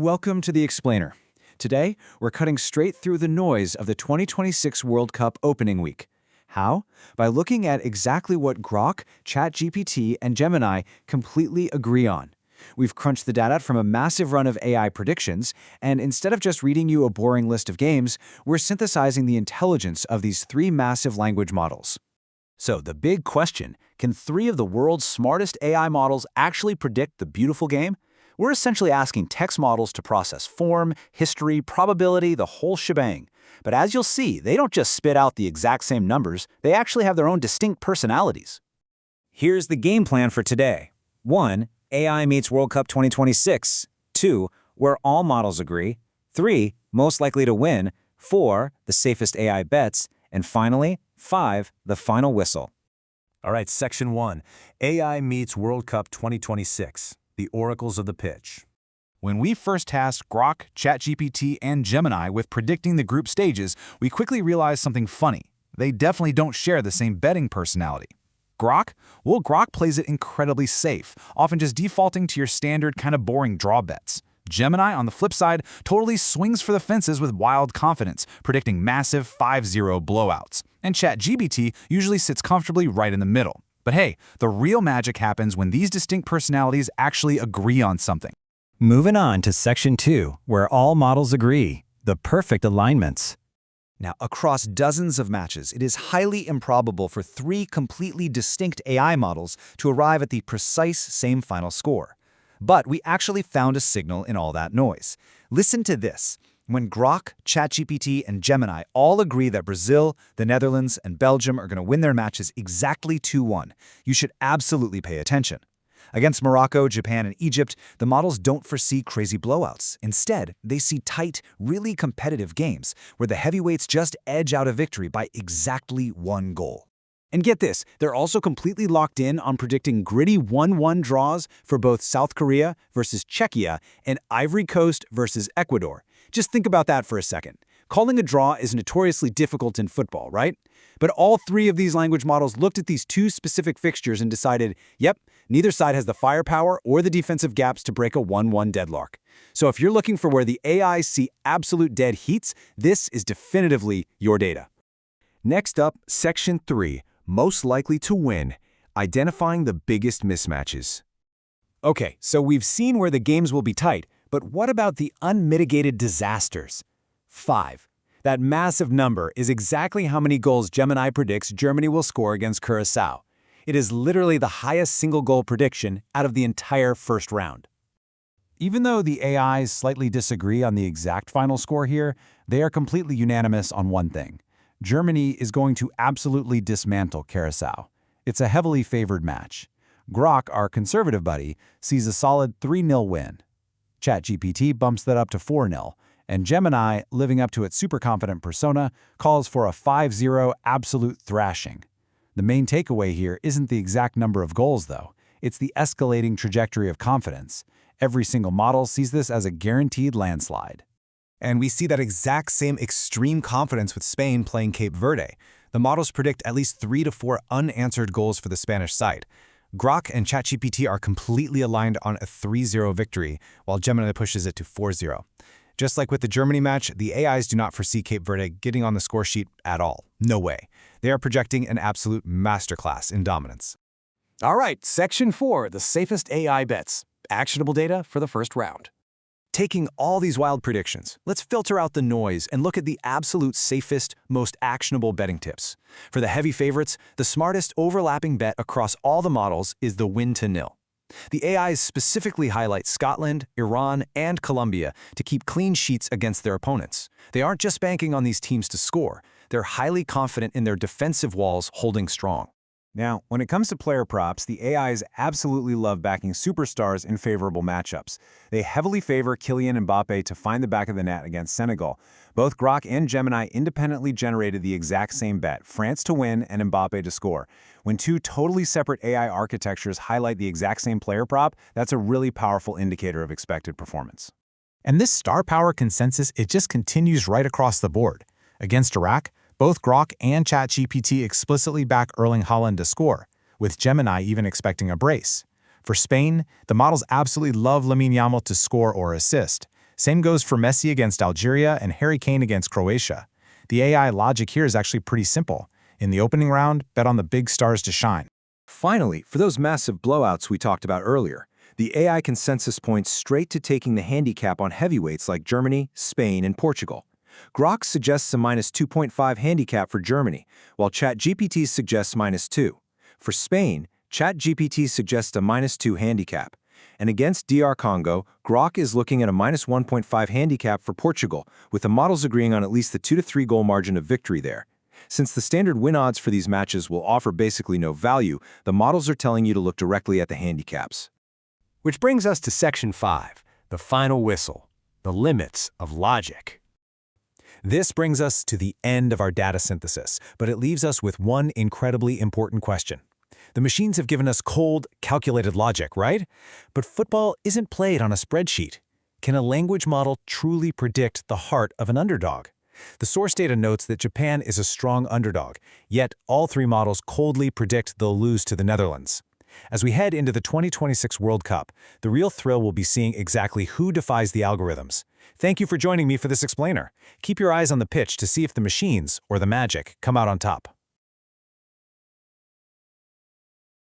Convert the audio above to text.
Welcome to The Explainer. Today, we're cutting straight through the noise of the 2026 World Cup opening week. How? By looking at exactly what Grok, ChatGPT, and Gemini completely agree on. We've crunched the data from a massive run of AI predictions, and instead of just reading you a boring list of games, we're synthesizing the intelligence of these three massive language models. So, the big question, can three of the world's smartest AI models actually predict the beautiful game? We're essentially asking text models to process form, history, probability, the whole shebang. But as you'll see, they don't just spit out the exact same numbers, they actually have their own distinct personalities. Here's the game plan for today. 1. AI meets World Cup 2026. 2. Where all models agree. 3. Most likely to win. 4. The safest AI bets. And finally, 5. The final whistle. All right, Section 1. AI meets World Cup 2026. The oracles of the pitch. When we first tasked Grok, ChatGPT, and Gemini with predicting the group stages, we quickly realized something funny. They definitely don't share the same betting personality. Grok plays it incredibly safe, often just defaulting to your standard kind of boring draw bets. Gemini, on the flip side, totally swings for the fences with wild confidence, predicting massive 5-0 blowouts. And ChatGPT usually sits comfortably right in the middle. But hey, the real magic happens when these distinct personalities actually agree on something. Moving on to Section 2, where all models agree. The perfect alignments. Now, across dozens of matches, it is highly improbable for three completely distinct AI models to arrive at the precise same final score. But we actually found a signal in all that noise. Listen to this. When Grok, ChatGPT, and Gemini all agree that Brazil, the Netherlands, and Belgium are going to win their matches exactly 2-1, you should absolutely pay attention. Against Morocco, Japan, and Egypt, the models don't foresee crazy blowouts. Instead, they see tight, really competitive games where the heavyweights just edge out a victory by exactly one goal. And get this, they're also completely locked in on predicting gritty 1-1 draws for both South Korea versus Czechia and Ivory Coast versus Ecuador. Just think about that for a second. Calling a draw is notoriously difficult in football, right? But all three of these language models looked at these two specific fixtures and decided, yep, neither side has the firepower or the defensive gaps to break a 1-1 deadlock. So if you're looking for where the AIs see absolute dead heats, this is definitively your data. Next up, Section 3. Most likely to win. Identifying the biggest mismatches. Okay, so we've seen where the games will be tight, but what about the unmitigated disasters? 5. That massive number is exactly how many goals Gemini predicts Germany will score against Curaçao. It is literally the highest single-goal prediction out of the entire first round. Even though the AIs slightly disagree on the exact final score here, they are completely unanimous on one thing. Germany is going to absolutely dismantle Curaçao. It's a heavily favored match. Grok, our conservative buddy, sees a solid 3-0 win. ChatGPT bumps that up to 4-0, and Gemini, living up to its super-confident persona, calls for a 5-0 absolute thrashing. The main takeaway here isn't the exact number of goals, though. It's the escalating trajectory of confidence. Every single model sees this as a guaranteed landslide. And we see that exact same extreme confidence with Spain playing Cape Verde. The models predict at least 3 to 4 unanswered goals for the Spanish side. Grok and ChatGPT are completely aligned on a 3-0 victory, while Gemini pushes it to 4-0. Just like with the Germany match, the AIs do not foresee Cape Verde getting on the score sheet at all. No way. They are projecting an absolute masterclass in dominance. All right, Section 4, the safest AI bets. Actionable data for the first round. Taking all these wild predictions, let's filter out the noise and look at the absolute safest, most actionable betting tips. For the heavy favorites, the smartest overlapping bet across all the models is the win to nil. The AIs specifically highlight Scotland, Iran, and Colombia to keep clean sheets against their opponents. They aren't just banking on these teams to score, they're highly confident in their defensive walls holding strong. Now, when it comes to player props, the AIs absolutely love backing superstars in favorable matchups. They heavily favor Kylian and Mbappé to find the back of the net against Senegal. Both Grok and Gemini independently generated the exact same bet, France to win and Mbappé to score. When two totally separate AI architectures highlight the exact same player prop, that's a really powerful indicator of expected performance. And this star power consensus, it just continues right across the board. Against Iraq, both Grok and ChatGPT explicitly back Erling Haaland to score, with Gemini even expecting a brace. For Spain, the models absolutely love Lamine Yamal to score or assist. Same goes for Messi against Algeria and Harry Kane against Croatia. The AI logic here is actually pretty simple. In the opening round, bet on the big stars to shine. Finally, for those massive blowouts we talked about earlier, the AI consensus points straight to taking the handicap on heavyweights like Germany, Spain, and Portugal. Grok suggests a -2.5 handicap for Germany, while ChatGPT suggests -2. For Spain, ChatGPT suggests a -2 handicap. And against DR Congo, Grok is looking at a -1.5 handicap for Portugal, with the models agreeing on at least the 2 to 3 goal margin of victory there. Since the standard win odds for these matches will offer basically no value, the models are telling you to look directly at the handicaps. Which brings us to Section 5, the final whistle, the limits of logic. This brings us to the end of our data synthesis, but it leaves us with one incredibly important question. The machines have given us cold, calculated logic, right? But football isn't played on a spreadsheet. Can a language model truly predict the heart of an underdog? The source data notes that Japan is a strong underdog, yet all three models coldly predict they'll lose to the Netherlands. As we head into the 2026 World Cup, the real thrill will be seeing exactly who defies the algorithms. Thank you for joining me for this explainer. Keep your eyes on the pitch to see if the machines, or the magic, come out on top.